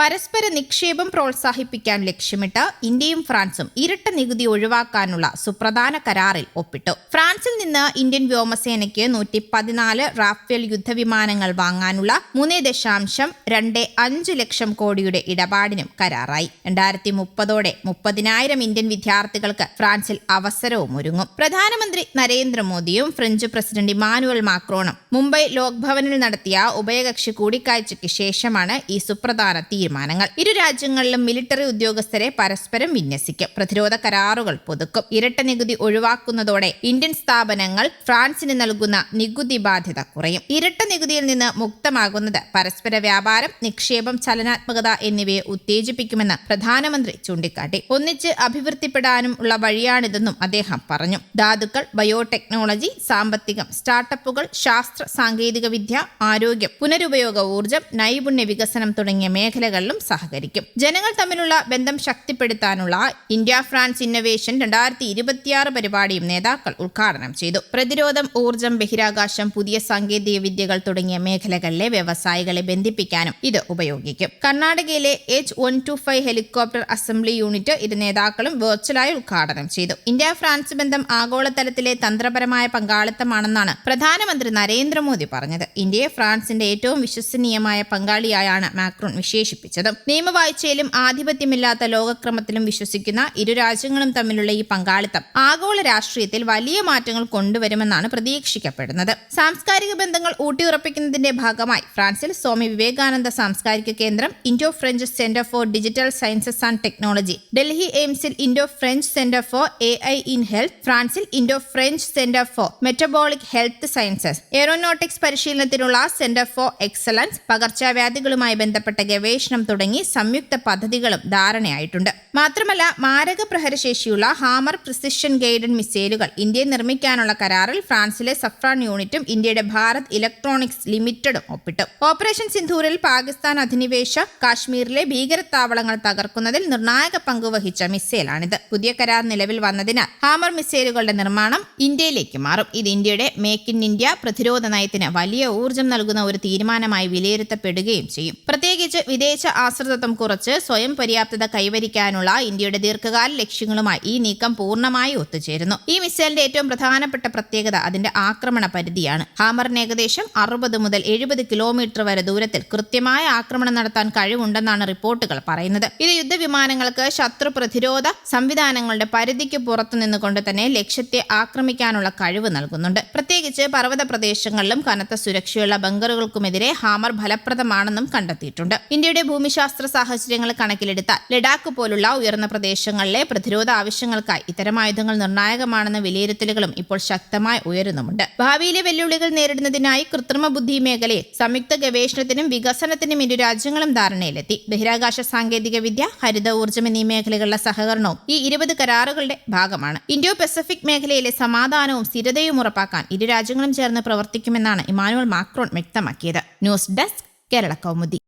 പരസ്പര നിക്ഷേപം പ്രോത്സാഹിപ്പിക്കാൻ ലക്ഷ്യമിട്ട് ഇന്ത്യയും ഫ്രാൻസും ഇരട്ട നികുതി ഒഴിവാക്കാനുള്ള സുപ്രധാന കരാറിൽ ഒപ്പിട്ടു. ഫ്രാൻസിൽ നിന്ന് ഇന്ത്യൻ വ്യോമസേനയ്ക്ക് 114 റാഫേൽ യുദ്ധവിമാനങ്ങൾ വാങ്ങാനുള്ള 3.25 ലക്ഷം കോടിയുടെ ഇടപാടിനും കരാറായി. 2030 30,000 ഇന്ത്യൻ വിദ്യാർത്ഥികൾക്ക് ഫ്രാൻസിൽ അവസരവും ഒരുങ്ങും. പ്രധാനമന്ത്രി നരേന്ദ്രമോദിയും ഫ്രഞ്ച് പ്രസിഡന്റ് ഇമാനുവൽ മാക്രോണും മുംബൈ ലോക്ഭവനിൽ നടത്തിയ ഉഭയകക്ഷി കൂടിക്കാഴ്ചയ്ക്ക് ശേഷമാണ് ഈ സുപ്രധാന തീരുമാനങ്ങൾ. ഇരു രാജ്യങ്ങളിലും മിലിറ്ററി ഉദ്യോഗസ്ഥരെ പരസ്പരം വിന്യസിക്കും. പ്രതിരോധ കരാറുകൾ പുതുക്കും. ഇരട്ട നികുതി ഒഴിവാക്കുന്നതോടെ ഇന്ത്യൻ സ്ഥാപനങ്ങൾ ഫ്രാൻസിന് നൽകുന്ന നികുതി ബാധ്യത കുറയും. ഇരട്ട നികുതിയിൽ നിന്ന് മുക്തമാകുന്നത് പരസ്പര വ്യാപാരം, നിക്ഷേപം, ചലനാത്മകത എന്നിവയെ ഉത്തേജിപ്പിക്കുമെന്ന് പ്രധാനമന്ത്രി ചൂണ്ടിക്കാട്ടി. ഒന്നിച്ച് അഭിവൃദ്ധിപ്പെടാനും ഉള്ള വഴിയാണിതെന്നും അദ്ദേഹം പറഞ്ഞു. ധാതുക്കൾ, ബയോടെക്നോളജി, സാമ്പത്തികം, സ്റ്റാർട്ടപ്പുകൾ, ശാസ്ത്ര സാങ്കേതിക വിദ്യ, ആരോഗ്യം, പുനരുപയോഗ ഊർജ്ജം, നൈപുണ്യ വികസനം തുടങ്ങിയ മേഖലകളിലും സഹകരിക്കും. ജനങ്ങൾ തമ്മിലുള്ള ബന്ധം ശക്തിപ്പെടുത്താനുള്ള ഇന്ത്യ ഫ്രാൻസ് ഇന്നൊവേഷൻ 2026 പരിപാടിയും നേതാക്കൾ ഉദ്ഘാടനം ചെയ്തു. പ്രതിരോധം, ഊർജ്ജം, ബഹിരാകാശം, പുതിയ സാങ്കേതിക വിദ്യകൾ തുടങ്ങിയ മേഖലകളിലെ വ്യവസായികളെ ബന്ധിപ്പിക്കാനും ഇത് ഉപയോഗിക്കും. കർണാടകയിലെ H-125 ഹെലികോപ്റ്റർ അസംബ്ലി യൂണിറ്റ് ഇരു നേതാക്കളും വെർച്വലായി ഉദ്ഘാടനം ചെയ്തു. ഇന്ത്യ ഫ്രാൻസ് ബന്ധം ആഗോളതലത്തിലെ തന്ത്രപരമായ പങ്കാളിത്തമാണെന്നാണ് പ്രധാനമന്ത്രി നരേന്ദ്രമോദി പറഞ്ഞത്. ഇന്ത്യയെ ഫ്രാൻസിന്റെ ഏറ്റവും വിശ്വസനീയമായ പങ്കാളിയായാണ് മാക്രോൺ വിശേഷിപ്പിച്ചത്. നിയമവാഴ്ചയിലും ആധിപത്യമില്ലാത്ത ലോകക്രമത്തിലും വിശ്വസിക്കുന്ന ഇരു രാജ്യങ്ങളും തമ്മിലുള്ള ഈ പങ്കാളിത്തം ആഗോള രാഷ്ട്രീയത്തിൽ വലിയ മാറ്റങ്ങൾ കൊണ്ടുവരുമെന്നാണ് പ്രതീക്ഷിക്കപ്പെടുന്നത്. സാംസ്കാരിക ബന്ധങ്ങൾ ഊട്ടിയുറപ്പിക്കുന്നതിന്റെ ഭാഗമായി ഫ്രാൻസിൽ സ്വാമി വിവേകാനന്ദ സാംസ്കാരിക കേന്ദ്രം, Indo French centre for digital sciences and technology, Delhi എയിംസിൽ Indo French centre for AI in health, ഫ്രാൻസിൽ Indo French centre for metabolic health sciences, aeronautics പരിശീലനത്തിനുള്ള സെന്റർ ഫോർ എക്സലൻസ്, പകർച്ചവ്യാധികളുമായി ബന്ധപ്പെട്ട ഗവേഷണം തുടങ്ങി സംയുക്ത പദ്ധതികളും ധാരണയായിട്ടുണ്ട്. മാത്രമല്ല, മാരക പ്രഹരശേഷിയുള്ള ഹാമർ പ്രിസിഷൻ ഗൈഡഡ് മിസൈലുകൾ ഇന്ത്യയിൽ നിർമ്മിക്കാനുള്ള കരാറിൽ ഫ്രാൻസിലെ സഫ്രാൻ യൂണിറ്റും ഇന്ത്യയുടെ ഭാരത് ഇലക്ട്രോണിക്സ് ലിമിറ്റഡും ഒപ്പിട്ടു. ഓപ്പറേഷൻ സിന്ധൂരിൽ പാകിസ്ഥാൻ അധിനിവേശ കാശ്മീരിലെ ഭീകരത്താവളങ്ങൾ തകർക്കുന്നതിൽ നിർണായക പങ്കുവഹിച്ച മിസൈലാണിത്. പുതിയ കരാർ നിലവിൽ വന്നതിനാൽ ഹാമർ മിസൈലുകളുടെ നിർമ്മാണം ഇന്ത്യയിലേക്ക് മാറും. ഇത് ഇന്ത്യയുടെ മേക്ക് ഇൻ ഇന്ത്യ പ്രതിരോധ നയത്തിന് വലിയ ഊർജ്ജം നൽകുന്ന ഒരു തീരുമാനമായി വിലയിരുത്തപ്പെടുകയും ചെയ്യും. പ്രത്യേകിച്ച് വിദേശ ആശ്രിതത്വം കുറച്ച് സ്വയം പര്യാപ്തത കൈവരിക്കാനുള്ള ഇന്ത്യയുടെ ദീർഘകാല ലക്ഷ്യങ്ങളുമായി ഈ നീക്കം പൂർണ്ണമായി ഒത്തുചേരുന്നു. ഈ മിസൈലിന്റെ ഏറ്റവും പ്രധാനപ്പെട്ട പ്രത്യേകത അതിന്റെ ആക്രമണ പരിധിയാണ്. ഹാമറിന് ഏകദേശം 60 മുതൽ 70 കിലോമീറ്റർ വരെ ദൂരത്തിൽ കൃത്യമായ ആക്രമണം നടത്താൻ കഴിവുണ്ടെന്നാണ് റിപ്പോർട്ടുകൾ പറയുന്നത്. ഇത് യുദ്ധവിമാനങ്ങൾക്ക് ശത്രു പ്രതിരോധ സംവിധാനങ്ങളുടെ പരിധിക്ക് പുറത്തു നിന്നുകൊണ്ട് തന്നെ ലക്ഷ്യത്തെ ആക്രമിക്കാനുള്ള കഴിവ് നൽകുന്നുണ്ട്. പ്രത്യേകിച്ച് പർവ്വത പ്രദേശങ്ങളിലും കനത്ത സുരക്ഷയുള്ള ബങ്കറുകൾക്കുമെതിരെ ഹാമർ ഫലപ്രദമാണെന്നും കണ്ടെത്തിയിട്ടുണ്ട്. ഇന്ത്യയുടെ ഭൂമിശാസ്ത്ര സാഹചര്യങ്ങൾ കണക്കിലെടുത്താൽ ലഡാക്ക് പോലുള്ള ഉയർന്ന പ്രദേശങ്ങളിലെ പ്രതിരോധ ആവശ്യങ്ങൾക്കായി ഇത്തരം ആയുധങ്ങൾ നിർണായകമാണെന്ന വിലയിരുത്തലുകളും ഇപ്പോൾ ശക്തമായി ഉയരുന്നുമുണ്ട്. ഭാവിയിലെ വെല്ലുവിളികൾ നേരിടുന്നതിനായി കൃത്രിമ ബുദ്ധി മേഖലയിൽ സംയുക്ത ഗവേഷണത്തിനും വികസനത്തിനും ഇരു രാജ്യങ്ങളും ധാരണയിലെത്തി. ബഹിരാകാശ സാങ്കേതിക വിദ്യ, ഹരിത ഊർജ്ജം എന്നീ മേഖലകളിലെ സഹകരണവും ഈ 20 കരാറുകളുടെ ഭാഗമാണ്. ഇൻഡോ പസഫിക് മേഖലയിലെ സമാധാനവും സ്ഥിരതയും ഉറപ്പാക്കാൻ ഇരു രാജ്യങ്ങളും ചേർന്ന് പ്രവർത്തിക്കുമെന്നാണ് ഇമാനുവൽ മാക്രോൺ വ്യക്തമാക്കിയത്. News desk, Kerala Kaumudi.